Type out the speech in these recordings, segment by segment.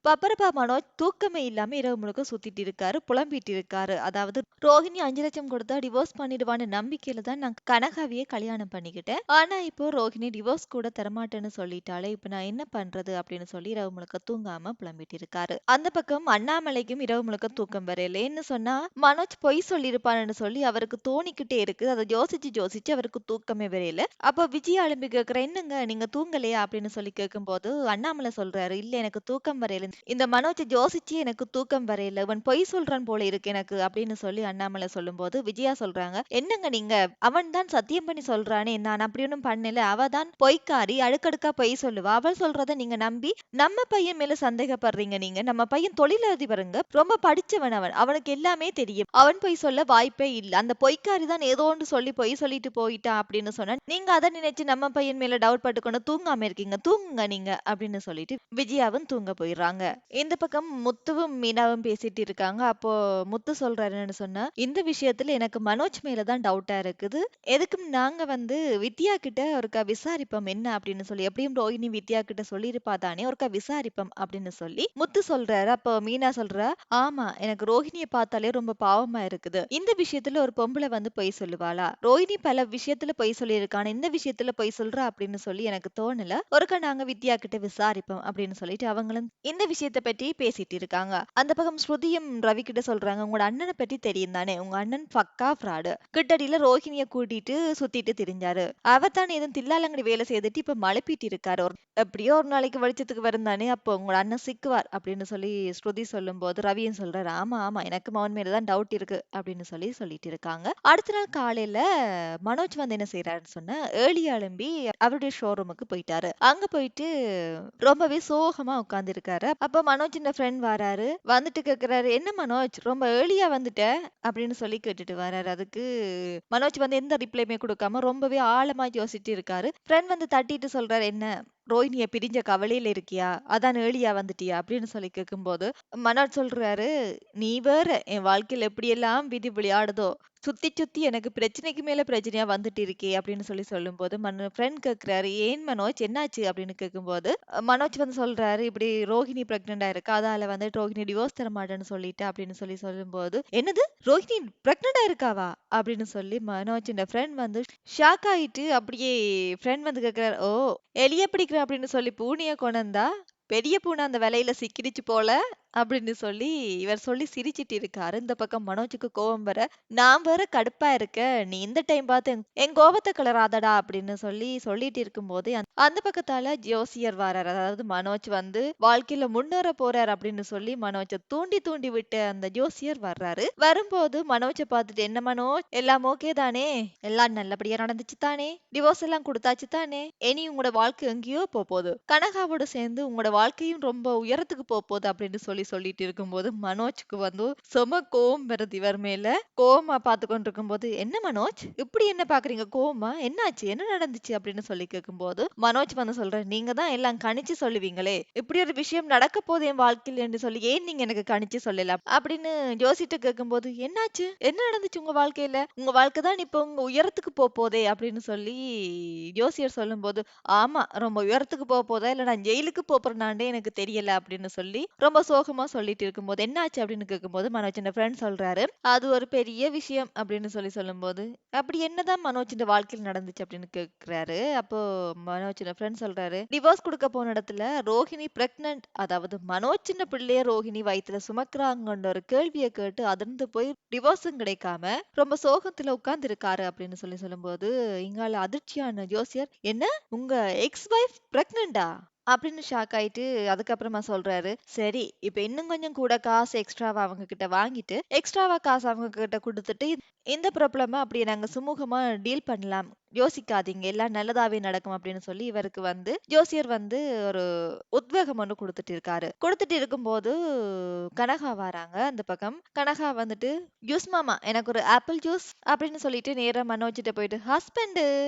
பப்பரப்பா மனோஜ் தூக்கமே இல்லாம இரவு முழுக்க சுத்திட்டு இருக்காரு, புலம்பிட்டு இருக்காரு. அதாவது ரோஹிணி 5,00,000 கொடுத்தா டிவோர்ஸ் பண்ணிடுவான்னு நம்பிக்கையில தான் நான் கனகாவையே கல்யாணம் பண்ணிக்கிட்டேன். ஆனா இப்போ ரோஹிணி டிவோர்ஸ் கூட தரமாட்டேன்னு சொல்லிட்டாளே, இப்ப நான் என்ன பண்றது அப்படின்னு சொல்லி இரவு முழுக்க தூங்காம புலம்பிட்டு இருக்காரு. அந்த பக்கம் அண்ணாமலைக்கும் இரவு முழுக்க தூக்கம் வரையில. என்ன சொன்னா மனோஜ் பொய் சொல்லியிருப்பான்னு சொல்லி அவருக்கு தோணிக்கிட்டே இருக்கு. அதை யோசிச்சு யோசிச்சு அவருக்கு தூக்கமே வரையில. அப்ப விஜயா எழும்பி கேக்குற, என்னங்க நீங்க தூங்கலையா அப்படின்னு சொல்லி கேட்கும்போது அண்ணாமலை சொல்றாரு, இல்ல எனக்கு தூக்கம் வரையில, இந்த மனோஜ் யோசிச்சு எனக்கு தூக்கம் வரையில, இவன் பொய் சொல்றான் போல இருக்கு எனக்கு அப்படின்னு சொல்லி அண்ணாமலை சொல்லும்போது விஜயா சொல்றாங்க, என்னங்க நீங்க, அவன் தான் சத்தியம் பண்ணி சொல்றானே, நான் அப்படி ஒன்னும் பண்ணல, அவ தான் பொய்க்காரி, அடுக்கடுக்கா பொய் சொல்லுவா, அவள் சொல்றத நீங்க நம்பி நம்ம பையன் மேல சந்தேகப்படுறீங்க. நீங்க நம்ம பையன் தொழிலதிபருங்க, ரொம்ப படிச்சவன், அவனுக்கு எல்லாமே தெரியும், அவன் பொய் சொல்ல வாய்ப்பே இல்ல, அந்த பொய்க்காரி தான் ஏதோ ஒன்று சொல்லி பொய் சொல்லிட்டு போயிட்டா அப்படின்னு சொன்னா நீங்க அதை நினைச்சு நம்ம பையன் மேல டவுட் பட்டுக்கொண்டு தூங்காம இருக்கீங்க, தூங்குங்க நீங்க அப்படின்னு சொல்லிட்டு விஜயாவும் தூங்க போயிடுறாங்க. இந்த பக்கம் முத்துவும் மீனாவும் பேசிட்டு இருக்காங்க. அப்போ முத்து சொல்றாரு என்னன்னு சொன்னா, இந்த விஷயத்துல எனக்கு மனோஜ் மேலதான் டவுட்டா இருக்குது, எதுக்கும் நாங்க வித்யா கிட்ட ஒருக்கா விசாரிப்போம் என்ன அப்படின்னு சொல்லி, எப்படியும் ரோஹிணி வித்யா கிட்ட சொல்லியிருப்பா தானே, ஒருக்கா விசாரிப்போம் அப்படின்னு சொல்லி முத்து சொல்றாரு. அப்போ மீனா சொல்றா, ஆமா எனக்கு ரோஹிணிய பார்த்தாலே ரொம்ப பாவமா இருக்குது, இந்த விஷயத்துல ஒரு பொம்பளை பொய் சொல்லுவாளா, ரோஹிணி பல விஷயத்துல பொய் சொல்லியிருக்கான, இந்த விஷயத்துல பொய் சொல்றா அப்படின்னு சொல்லி எனக்கு தோணல, ஒருக்கா நாங்க வித்யா கிட்ட விசாரிப்போம் அப்படின்னு சொல்லிட்டு அவங்களும் இந்த விஷயத்த பற்றி பேசிட்டு இருக்காங்க. அந்த பக்கம் ஸ்ருதியும் ரவி கிட்ட சொல்றாங்க, உங்களோட அண்ணனை பற்றி தெரியும் தானே, உங்க அண்ணன் பக்கா ஃப்ராடு, கிட்டடியில ரோஹிணிய கூட்டிட்டு சுத்திட்டு திரிஞ்சாரு, அவர் தான் எதுவும் தில்லாலங்கடி வேலை செய்துட்டு இப்ப மழுப்பிட்டு இருக்காரு, எப்படியோ ஒரு நாளைக்கு வெளிச்சத்துக்கு வரும் தானே, அப்போ உங்களோட அண்ணன் சிக்குவார் அப்படின்னு சொல்லி ஸ்ருதி சொல்லும் போது ரவியும் சொல்றாரு, ஆமா ஆமா எனக்கு அவன் மேலதான் டவுட் இருக்கு அப்படின்னு சொல்லி சொல்லிட்டு இருக்காங்க. அடுத்த நாள் காலையில மனோஜ் என்ன செய்யறாருன்னு சொன்னா, ஏர்லியா எழும்பி அவருடைய ஷோரூமுக்கு போயிட்டாரு. அங்க போயிட்டு ரொம்பவே சோகமா உட்கார்ந்து இருக்காரு. அப்ப மனோஜ் ஃப்ரெண்ட் வராரு, வந்துட்டு கேக்குறாரு, என்ன மனோஜ் ரொம்ப ஏர்லியா வந்துட்ட அப்படின்னு சொல்லி கேட்டுட்டு வராரு. அதுக்கு மனோஜ் எந்த ரிப்ளைமே கொடுக்காம ரொம்பவே ஆழமா யோசிச்சுட்டு இருக்காரு. ஃப்ரெண்ட் தட்டிட்டு சொல்றாரு, என்ன ரோஹிணிய பிரிஞ்ச கவலையில இருக்கியா, அதான் ஏர்லியா வந்துட்டியா அப்படின்னு சொல்லி கேட்கும்போது மனோஜ் சொல்றாரு, நீ வேற என் வாழ்க்கையில எப்படியெல்லாம் விதி விளையாடுதோ, சுத்தி சுத்தி எனக்கு பிரச்சனைக்கு மேல பிரச்சனையா வந்துட்டு இருக்கே அப்படின்னு சொல்லி சொல்லும்போது ஃப்ரெண்ட் கேக்குறாரு, ஏன் மனோஜ் என்னாச்சு அப்படின்னு கேட்கும்போது மனோஜ் சொல்றாரு, இப்படி ரோஹிணி பிரெக்னெண்டா இருக்கா, அதால ரோஹிணி டிவோர்ஸ் தர மாட்டேன்னு சொல்லிட்டு அப்படின்னு சொல்லி சொல்லும்போது, என்னது ரோஹிணி பிரெக்னெண்டா இருக்காவா அப்படின்னு சொல்லி மனோஜ் ஃப்ரெண்ட் ஷாக் ஆயிட்டு, அப்படியே ஃப்ரெண்ட் கேக்குறாரு, ஓ எலிய பிடிக்கிற அப்படின்னு சொல்லி பூனைய கொண்டா, பெரிய பூனை அந்த வேலையில சிக்கிடுச்சு போல அப்படின்னு சொல்லி இவர் சொல்லி சிரிச்சிட்டு இருக்காரு. இந்த பக்கம் மனோஜுக்கு கோவம் வர, நான் வேற கடுப்பா இருக்க, நீ இந்த டைம் பார்த்து என் கோபத்தை கிளறாதடா அப்படின்னு சொல்லி சொல்லிட்டு இருக்கும்போதே அந்த பக்கத்தால ஜோசியர் வராரு. அதாவது மனோஜ் வாழ்க்கையில முன்னேற போறார் அப்படின்னு சொல்லி மனோஜை தூண்டி தூண்டி விட்டு அந்த ஜோசியர் வர்றாரு. வரும்போது மனோஜை பார்த்துட்டு, என்ன மனோஜ் எல்லாம் ஓகே தானே, எல்லாம் நல்லபடியா நடந்துச்சு தானே, டிவோர்ஸ் எல்லாம் கொடுத்தாச்சு தானே, இனி உங்களோட வாழ்க்கை எங்கேயோ போகுது, கனகாவோட சேர்ந்து உங்களோட வாழ்க்கையும் ரொம்ப உயரத்துக்கு போகுது அப்படின்னு சொல்லிட்டு இருக்கும்போது மனோஜ்க்கு செம கோவம் வருது இவர் மேல. கோவமா பார்த்து கொண்டு இருக்கும்போது, என்ன மனோஜ் இப்படி என்ன பாக்குறீங்க, கோவமா என்னாச்சு, என்ன நடந்துச்சு அப்படின்னு சொல்லி கேட்கும்போது மனோஜ் சொல்ற, நீங்க தான் எல்லாம் கணிச்சு சொல்லுவீங்களே, இப்படி ஒரு விஷயம் நடக்க போகுது என் வாழ்க்கையில் என்று சொல்லி ஏன் நீங்க எனக்கு கணிச்சு சொல்லலாம் அப்படின்னு யோசிட்டு கேட்கும்போது, என்னாச்சு என்ன நடந்துச்சு உங்க வாழ்க்கையில, உங்க வாழ்க்கை தான் இப்ப உங்க உயரத்துக்கு போதே அப்படின்னு சொல்லி ஜோசியர் சொல்லும்போது, ஆமா ரொம்ப உயரத்துக்கு போதா இல்ல நான் ஜெயிலுக்கு போறேனாண்டே எனக்கு தெரியல அப்படின்னு சொல்லி ரொம்ப சோகமா சொல்லிட்டு இருக்கும்போது, என்னாச்சு அப்படின்னு கேட்கும்போது மனோஜ் ஃப்ரெண்ட் சொல்றாரு, அது ஒரு பெரிய விஷயம் அப்படின்னு சொல்லி சொல்லும்போது, அப்படி என்னதான் மனோஜ் வாழ்க்கையில் நடந்துச்சு அப்படின்னு கேக்குறாரு. அப்போ மனோஜ் ஃப்ரெண்ட் சொல்றாரு, டிவோர்ஸ் கொடுக்க போன இடத்துல ரோஹிணி பிரெக்னன்ட், அதாவது மனோஜ் பிள்ளைய ரோஹிணி வயித்துல சுமக்கிறாங்கன்ற ஒரு கேள்வியை கேட்டு அதிர்ந்து போய் டிவோர்ஸும் கிடைக்காம ரொம்ப சோகத்துல உட்கார்ந்து இருக்காரு அப்படின்னு சொல்லி சொல்லும்போது, இங்கால அதிர்ச்சியான ஜோசியர், என்ன உங்க எக்ஸ் வைஃப் பிரெக்னண்டா அப்படின்னு ஷாக் ஆயிட்டு அதுக்கப்புறமா சொல்றாரு, சரி இப்ப இன்னும் கொஞ்சம் கூட காசு எக்ஸ்ட்ராவா அவங்க கிட்ட வாங்கிட்டு எக்ஸ்ட்ராவா காசு அவங்க கிட்ட கொடுத்துட்டு இந்த ப்ராப்ளமா அப்படியே நாங்க சுமூகமா டீல் பண்ணலாம், யோசிக்காதீங்க எல்லாம் நல்லதாவே நடக்கும் அப்படின்னு சொல்லி இவருக்கு ஜோசியர் ஒரு உத்வேகம் ஒன்று கொடுத்துட்டு இருக்காரு. கொடுத்துட்டு இருக்கும்போது கனகா வராங்க. அந்த பக்கம் கனகா ஜூஸ் மாமா எனக்கு ஒரு ஆப்பிள் ஜூஸ் அப்படின்னு சொல்லிட்டு நேரா மனோஜிட்ட போயிட்டு, ஹஸ்பண்ட்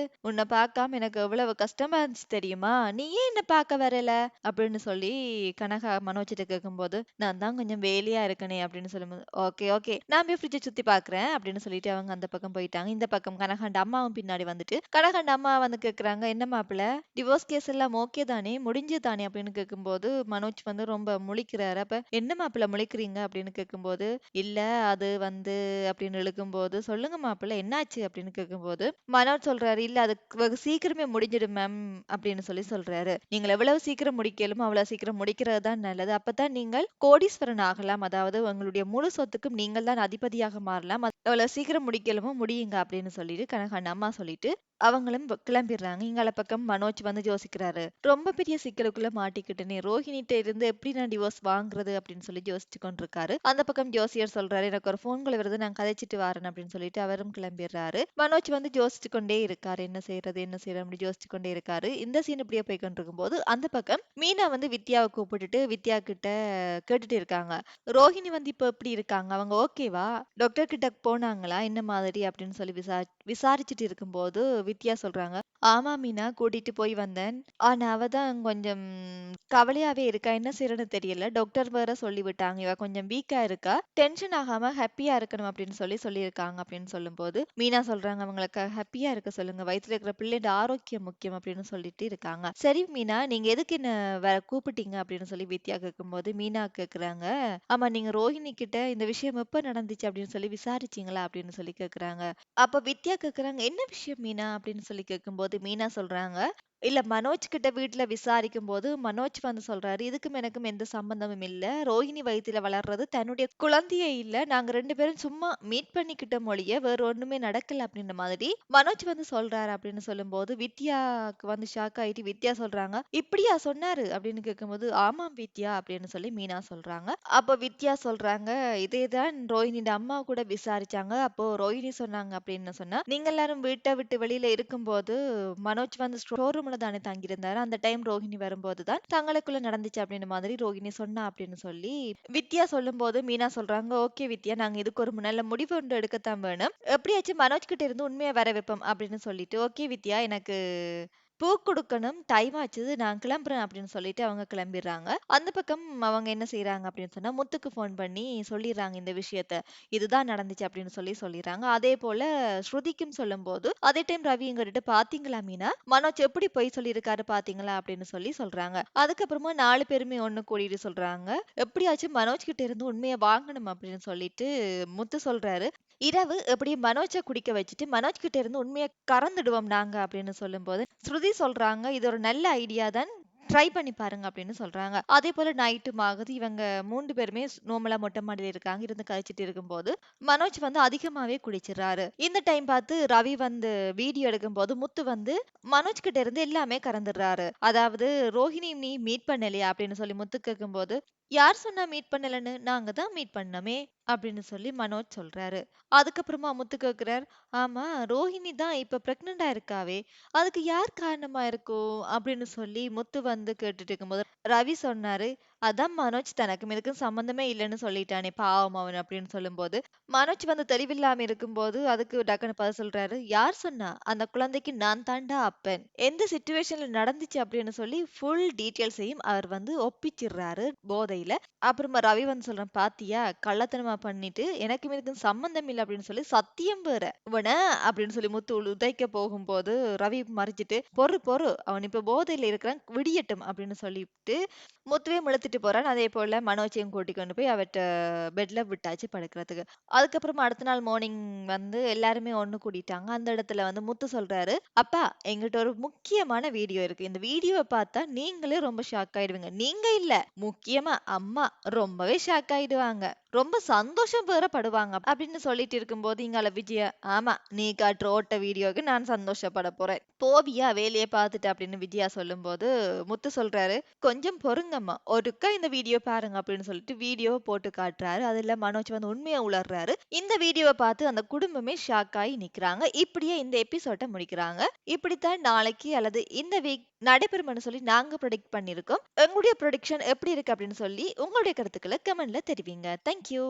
உன்னை பார்க்காம எனக்கு எவ்வளவு கஷ்டமா இருந்துச்சு தெரியுமா, நீ ஏன் என்ன பார்க்க வரல அப்படின்னு சொல்லி கனகா மனோஜிட்ட கேட்கும்போது, நான் தான் கொஞ்சம் வேலையா இருக்கனே அப்படின்னு சொல்லும்போது, ஓகே ஓகே நான் போய் ஃப்ரிட்ஜை சுத்தி பாக்குறேன் அப்படின்னு சொல்லிட்டு அவங்க அந்த பக்கம் போயிட்டாங்க. இந்த பக்கம் கனகாண்ட அம்மாவும் பின்னாடி சொல்லிட்டு கனகாண்ட அம்மா வந்து கேக்குறாங்க, என்ன மாப்பிள்ள டிவோர்ஸ் கேஸ் எல்லாம் ஓகே தானே, முடிஞ்சு தானே அப்படின்னு கேட்கும்போது மனோஜ் வந்து ரொம்ப முழிக்கிறாரு. அப்ப என்ன மாப்பிள்ள முழிக்கிறீங்க அப்படின்னு கேட்கும்போது, இல்ல அது வந்து அப்படின்னு இழுக்கும்போது, சொல்லுங்க மாப்பிள்ள என்னாச்சு அப்படின்னு கேட்கும்போது மனோஜ் சொல்றாரு, இல்ல அது வெகு சீக்கிரமே முடிஞ்சிடும் மேம் அப்படின்னு சொல்றாரு. நீங்கள் எவ்வளவு சீக்கிரம் முடிக்கலுமோ அவ்வளவு சீக்கிரம் முடிக்கிறது தான் நல்லது. அப்பதான் நீங்கள் கோடீஸ்வரன் ஆகலாம். அதாவது உங்களுடைய முழு சொத்துக்கும் நீங்கள் தான் அதிபதியாக மாறலாம். எவ்வளவு சீக்கிரம் முடிக்கலுமோ முடியுங்க அப்படின்னு சொல்லிட்டு கனகாண்ட அம்மா சொல்லிட்டு அவங்களும் கிளம்பிடுறாங்க. இங்கால பக்கம் மனோஜ் வந்து யோசிக்கிறாரு. ரொம்ப பெரிய சிக்கலுக்குள்ள மாட்டிக்கிட்டேனே. ரோஹிணிட்ட இருந்து எப்படி நான் டிவோர்ஸ் வாங்குறது அப்படின்னு சொல்லி யோசிச்சு கொண்டிருக்காரு. அந்த பக்கம் ஜோசியர் சொல்றாரு, எனக்கு ஒரு ஃபோன் கால் வருது, நான் கதைச்சிட்டு வரேன் அப்படின்னு சொல்லிட்டு அவரும் கிளம்பிடுறாரு. மனோஜ் வந்து யோசிச்சு கொண்டே இருக்காரு. என்ன செய்யறது என்ன செய்யறது அப்படி யோசிச்சு கொண்டே இருக்காரு. இந்த சீன் இப்படியே போய் கொண்டிருக்கும் போது அந்த பக்கம் மீனா வந்து வித்யாவை கூப்பிட்டுட்டு வித்யா கிட்ட கேட்டுட்டு இருக்காங்க. ரோஹிணி வந்து இப்ப எப்படி இருக்காங்க? அவங்க ஓகேவா? டாக்டர் கிட்ட போனாங்களா? என்ன மாதிரி அப்படின்னு சொல்லி விசாரிச்சுட்டு இருக்கும்போது வித்யா சொல்றாங்க, ஆமா மீனா கூட்டிட்டு போய் வந்தேன். ஆனா அவ தான் கொஞ்சம் கவலையாவே இருக்கா. என்ன செய்யறன்னு தெரியல. டாக்டர் வேற சொல்லிவிட்டாங்க. இவ கொஞ்சம் வீக்கா இருக்கா. டென்ஷன் ஆகாம ஹாப்பியா இருக்கணும் அப்படின்னு சொல்லியிருக்காங்க அப்படின்னு சொல்லும்போது மீனா சொல்றாங்க, அவங்களுக்கு ஹாப்பியா இருக்க சொல்லுங்க. வயித்துல இருக்கிற பிள்ளையோட ஆரோக்கியம் முக்கியம் அப்படின்னு சொல்லிட்டு இருக்காங்க. சரி மீனா, நீங்க எதுக்கு என்ன வேற கூப்பிட்டீங்க அப்படின்னு சொல்லி வித்யா கேட்கும்போது மீனா கேக்குறாங்க, ஆமா நீங்க ரோஹிணி கிட்ட இந்த விஷயம் எப்ப நடந்துச்சு அப்படின்னு சொல்லி விசாரிச்சீங்களா அப்படின்னு சொல்லி கேக்குறாங்க. அப்ப வித்யா கேக்குறாங்க, என்ன விஷயம் மீனா அப்படின்னு சொல்லி கேட்கும்போது மீனா சொல்றாங்க, இல்ல மனோஜ் கிட்ட வீட்ல விசாரிக்கும்போது மனோஜ் வந்து சொல்றாரு, இதுக்கும் எனக்கும் எந்த சம்பந்தமும் இல்ல. ரோஹிணி வயித்துல வளர்றது தன்னுடைய குழந்தையே இல்ல. நாங்க 2 பேரும் சும்மா மீட் பண்ணிக்கிட்டோம் ஒழிய வேற ஒண்ணுமே நடக்கல அப்படின்ற மாதிரி மனோஜ் வந்து சொல்றாரு அப்படின்னு சொல்லும்போது வித்யாக்கு வந்து ஷாக் ஆயிட்டு வித்யா சொல்றாங்க, இப்படியா சொன்னாரு அப்படின்னு கேட்கும்போது, ஆமாம் வித்யா அப்படின்னு சொல்லி மீனா சொல்றாங்க. அப்ப வித்யா சொல்றாங்க, இதேதான் ரோஹிணியோட அம்மா கூட விசாரிச்சாங்க. அப்போ ரோஹிணி சொன்னாங்க அப்படின்னு சொன்னா, நீங்க எல்லாரும் வீட்டை விட்டு வெளியில இருக்கும்போது மனோஜ் வந்து ஸ்டோர் ரூம்ல தானே தங்கியிருந்தாரு. அந்த டைம் ரோஹிணி வரும்போது தான் தங்களுக்குள்ள நடந்துச்சு அப்படின்ற மாதிரி ரோஹிணி சொன்னா அப்படின்னு சொல்லி வித்யா சொல்லும்போது மீனா சொல்றாங்க, ஓகே வித்யா, நாங்க இதுக்கு ஒரு நல்ல முடிவு ஒன்று எடுக்கத்தான் வேணும். எப்படியாச்சும் மனோஜ் கிட்ட இருந்து உண்மையை வர வைப்போம் அப்படின்னு சொல்லிட்டு, ஓகே வித்யா, எனக்கு பூ குடுக்கணும். டைம் ஆச்சு. நான் கிளம்புறேன் அப்படின்னு சொல்லிட்டு அவங்க கிளம்பிடுறாங்க. அந்த பக்கம் அவங்க என்ன செய்றாங்க அப்படின்னு சொன்னா, முத்துக்கு ஃபோன் பண்ணி சொல்லிர்றாங்க இந்த விஷயத்த. இதுதான் நடந்துச்சு அப்படின்னு சொல்லிர்றாங்க. அதே போல ஸ்ருதிக்கும் சொல்லும்போது, அதே டைம் ரவியும் கேட்டுட்டு, பாத்தீங்களா மீனா? மனோஜ் எப்படி பொய் சொல்லியிருக்காரு பாத்தீங்களா? அப்படின்னு சொல்றாங்க. அதுக்கப்புறமா 4 பேருமே ஒண்ணு கூடிட்டு சொல்றாங்க, எப்படியாச்சும் மனோஜ் கிட்ட இருந்து உண்மைய வாங்கணும் அப்படின்னு சொல்லிட்டு முத்து சொல்றாரு. இரவு எப்படியும் மனோஜ குடிக்க வச்சுட்டு, மனோஜ் கிட்ட இருந்து உண்மைய கறந்துடுவோம் நாங்க அப்படின்னு சொல்லும்போது, ஸ்ருதி சொல்றாங்க, இது ஒரு நல்ல ஐடியா தான். ட்ரை பண்ணி பாருங்க அப்படின்னு சொல்றாங்க. அதே போல நைட்டும் ஆகுது. இவங்க 3 பேருமே நார்மலா மொட்டை மாடியில இருக்காங்க. இருந்து கழிச்சிட்டு இருக்கும்போது, மனோஜ் வந்து அதிகமாவே குடிச்சிடுறாரு. இந்த டைம் பார்த்து ரவி வந்து வீடியோ எடுக்கும்போது, முத்து வந்து மனோஜ் கிட்ட இருந்து எல்லாமே கறந்துடுறாரு. அதாவது ரோஹிணி நீ மீட் பண்ணலையா அப்படின்னு சொல்லி முத்து கேட்கும்போது, யார் சொன்னா மீட் பண்ணலன்னு? நாங்க தான் மீட் பண்ணோமே அப்படின்னு சொல்லி மனோஜ் சொல்றாரு. அதுக்கப்புறமா முத்து கேக்குறார், ஆமா ரோஹிணி தான் இப்ப பிரெக்னெண்டா இருக்காவே, அதுக்கு யார் காரணமா இருக்கும் அப்படின்னு சொல்லி முத்து வந்து கேட்டுட்டு இருக்கும்போது ரவி சொன்னாரு, அதான் மனோஜ் தனக்கும் இதுக்கும் சம்பந்தமே இல்லைன்னு சொல்லிட்டானே பாவம் அவன் அப்படின்னு சொல்லும்போது மனோஜ் வந்து தெளிவில்லாம இருக்கும்போது அதுக்கு டக்குன்னு பதில் சொல்றாரு, யார் சொன்னா அந்த குழந்தைக்கு நான் தாண்டா அப்பன், எந்த சிச்சுவேஷன்ல நடந்துச்சு அப்படின்னு சொல்லி ஃபுல் டீட்டெயில்ஸையும் அவர் வந்து ஒப்பிச்சிடுறாரு போதையில. அப்புறமா ரவி வந்து சொல்றான், பாத்தியா கள்ளத்தனமா பண்ணிட்டு எனக்கும் இதுக்கும் சம்பந்தம் இல்லை அப்படின்னு சொல்லி சத்தியம் வேற இவன அப்படின்னு சொல்லி முத்து உதைக்க போகும்போது ரவி மறைச்சிட்டு, பொறு பொறு அவன் இப்ப போதையில இருக்கிறான், விடியட்டும் அப்படின்னு சொல்லிட்டு முத்துவையும் இழுத்துட்டு போறான். அதே போல மனோஜையும் கூட்டிக் கொண்டு போய் அவட்ட பெட்ல விட்டாச்சு படுக்கிறதுக்கு. அதுக்கப்புறமா அடுத்த நாள் மார்னிங் வந்து எல்லாருமே ஒண்ணு கூடிட்டாங்க. அந்த இடத்துல வந்து முத்து சொல்றாரு, அப்பா எங்கிட்ட ஒரு முக்கியமான வீடியோ இருக்கு. இந்த வீடியோவை பார்த்தா நீங்களே ரொம்ப ஷாக் ஆயிடுவீங்க. நீங்க இல்ல, முக்கியமா அம்மா ரொம்பவே ஷாக் ஆயிடுவாங்க. ரொம்ப சந்தோஷம் வேற படுவாங்க அப்படின்னு சொல்லிட்டு இருக்கும்போது இங்கால விஜயா, ஆமா நீ காட்டுற ஓட்ட வீடியோக்கு நான் சந்தோஷப்பட போறேன். போவியா வேலையை பார்த்துட்டு அப்படின்னு விஜயா சொல்லும்போது முத்து சொல்றாரு, கொஞ்சம் பொறுங்கம்மா, ஒருக்கா இந்த வீடியோ பாருங்க அப்படின்னு சொல்லிட்டு வீடியோவை போட்டு காட்டுறாரு. அதுல மனோஜ் வந்து உண்மையை உளர்றாரு. இந்த வீடியோவை பார்த்து அந்த குடும்பமே ஷாக் ஆகி நிக்கிறாங்க. இப்படியே இந்த எபிசோட முடிக்கிறாங்க. இப்படித்தான் நாளைக்கு அல்லது இந்த வீக் நடைபெறும்னு சொல்லி நாங்க ப்ரெடிக்ட் பண்ணிருக்கோம். உங்களுடைய ப்ரெடிக்ஷன் எப்படி இருக்கு அப்படின்னு சொல்லி உங்களுடைய கருத்துக்களை கமெண்ட்ல தெரிவிங்க. தேங்க்யூ.